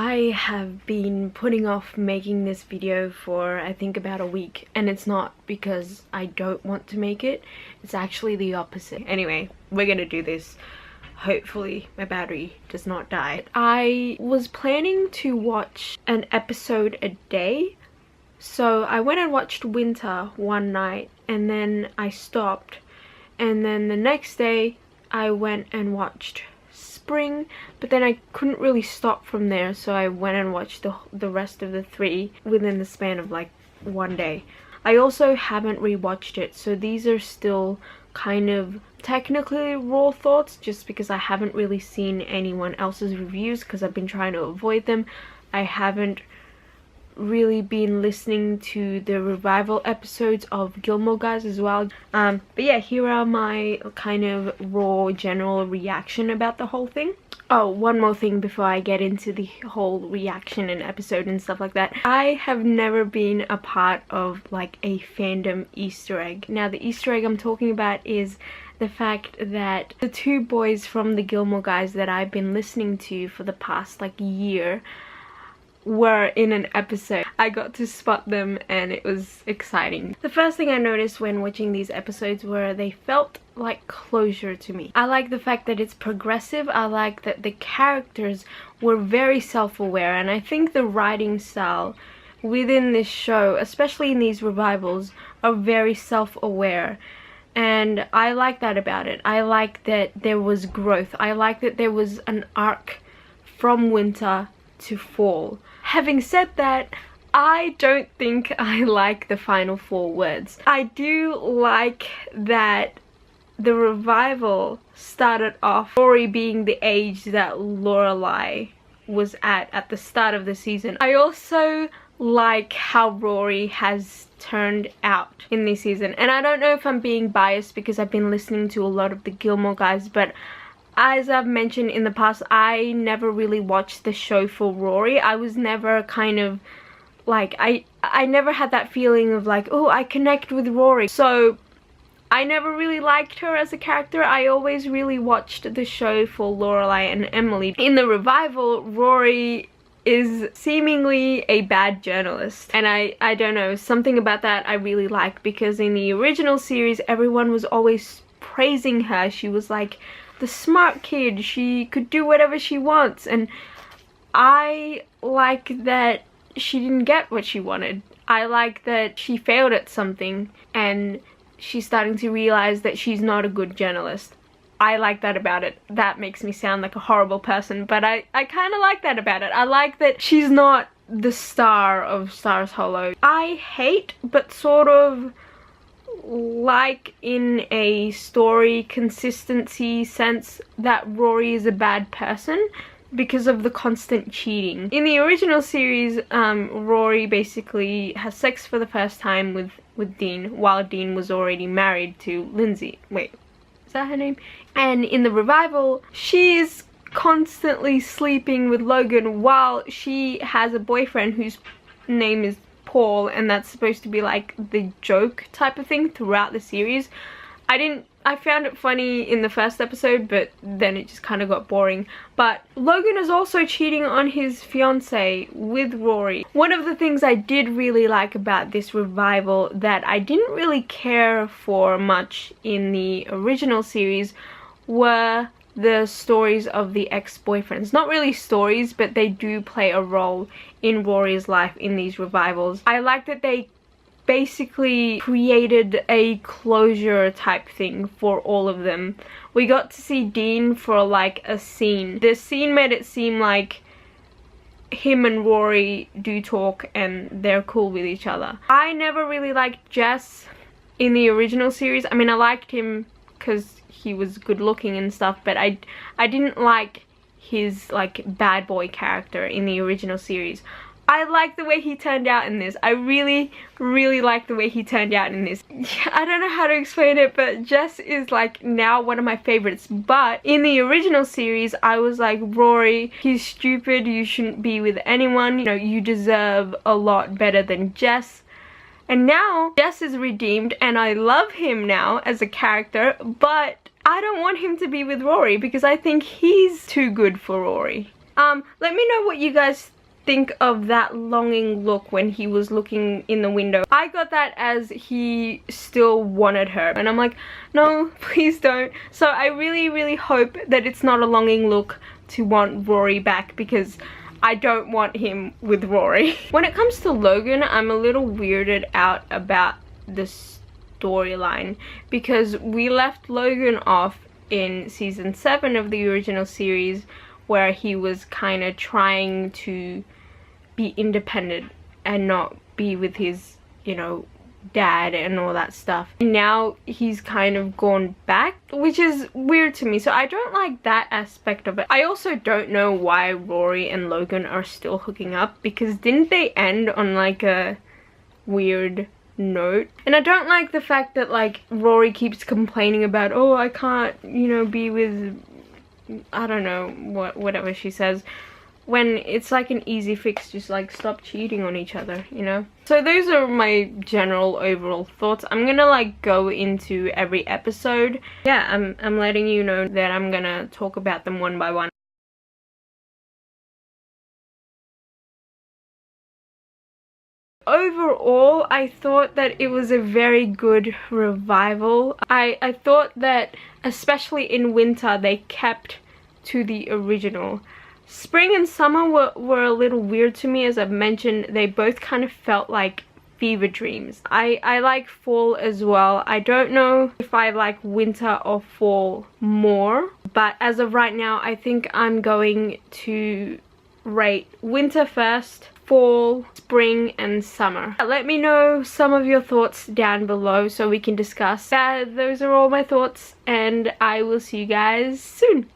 I have been putting off making this video for I think about a week, and it's not because I don't want to make it, it's actually the opposite. Anyway, we're gonna do this. Hopefully my battery does not die. I was planning to watch an episode a day, so I went and watched Winter one night and then I stopped, and then the next day I went and watched Spring, but then I couldn't really stop from there, so I went and watched the rest of the 3 within the span of like one day. I also haven't rewatched it, so these are still kind of technically raw thoughts, just because I haven't really seen anyone else's reviews because I've been trying to avoid them. I haven't really been listening to the revival episodes of Gilmore guys as well. But yeah, here are my kind of raw general reaction about the whole thing. Oh, one more thing before I get into the whole reaction and episode and stuff like that. I have never been a part of like a fandom Easter egg. Now the Easter egg I'm talking about is the fact that the 2 boys from the Gilmore guys that I've been listening to for the past like year were in an episode. I got to spot them and it was exciting. The first thing I noticed when watching these episodes were they felt like closure to me. I like the fact that it's progressive. I like that the characters were very self-aware, and I think the writing style within this show, especially in these revivals, are very self-aware. And I like that about it. I like that there was growth. I like that there was an arc from winter to fall. Having said that, I don't think I like the final 4 words. I do like that the revival started off Rory being the age that Lorelai was at the start of the season. I also like how Rory has turned out in this season, and I don't know if I'm being biased because I've been listening to a lot of the Gilmore guys, but as I've mentioned in the past, I never really watched the show for Rory. I was never kind of like, I never had that feeling of like, oh, I connect with Rory. So I never really liked her as a character. I always really watched the show for Lorelai and Emily. In the revival, Rory is seemingly a bad journalist, and I don't know, something about that I really like, because in the original series everyone was always praising her. She was like the smart kid, she could do whatever she wants, and I like that she didn't get what she wanted. I like that she failed at something and she's starting to realize that she's not a good journalist. I like that about it. That makes me sound like a horrible person, but I kind of like that about it. I like that she's not the star of Stars Hollow. I hate, but sort of like in a story consistency sense, that Rory is a bad person because of the constant cheating. In the original series, Rory basically has sex for the first time with Dean, while Dean was already married to Lindsay. Wait, is that her name? And in the revival, she's constantly sleeping with Logan while she has a boyfriend whose name is Paul, and that's supposed to be like the joke type of thing throughout the series. I found it funny in the first episode, but then it just kind of got boring. But Logan is also cheating on his fiance with Rory. One of the things I did really like about this revival that I didn't really care for much in the original series were the stories of the ex-boyfriends. Not really stories, but they do play a role in Rory's life in these revivals. I like that they basically created a closure type thing for all of them. We got to see Dean for like a scene. The scene made it seem like him and Rory do talk and they're cool with each other. I never really liked Jess in the original series. I mean, I liked him because he was good looking and stuff, but I didn't like his like bad boy character in the original series. I like the way he turned out in this. I really like the way he turned out in this. I don't know how to explain it, but Jess is like now one of my favorites. But in the original series, I was like, Rory, he's stupid, you shouldn't be with anyone, you know, you deserve a lot better than Jess. And now Jess is redeemed and I love him now as a character, but I don't want him to be with Rory because I think he's too good for Rory. Let me know what you guys think of that longing look when he was looking in the window. I got that as he still wanted her, and I'm like, no, please don't. So I really hope that it's not a longing look to want Rory back, because I don't want him with Rory. When it comes to Logan, I'm a little weirded out about the storyline, because we left Logan off in season 7 of the original series, where he was kind of trying to be independent and not be with his, you know, dad and all that stuff. And now he's kind of gone back, which is weird to me, so I don't like that aspect of it. I also don't know why Rory and Logan are still hooking up, because didn't they end on like a weird note? And I don't like the fact that like Rory keeps complaining about, oh, I can't, you know, be with, I don't know, whatever she says, when it's like an easy fix, just like stop cheating on each other, you know? So those are my general overall thoughts. I'm gonna like go into every episode. Yeah, I'm letting you know that I'm gonna talk about them one by one. Overall, I thought that it was a very good revival. I thought that, especially in winter, they kept to the original. Spring and summer were a little weird to me. As I've mentioned, they both kind of felt like fever dreams. I like fall as well. I don't know if I like winter or fall more, but as of right now, I think I'm going to rate winter first, fall, spring and summer. Let me know some of your thoughts down below so we can discuss. Those are all my thoughts, and I will see you guys soon.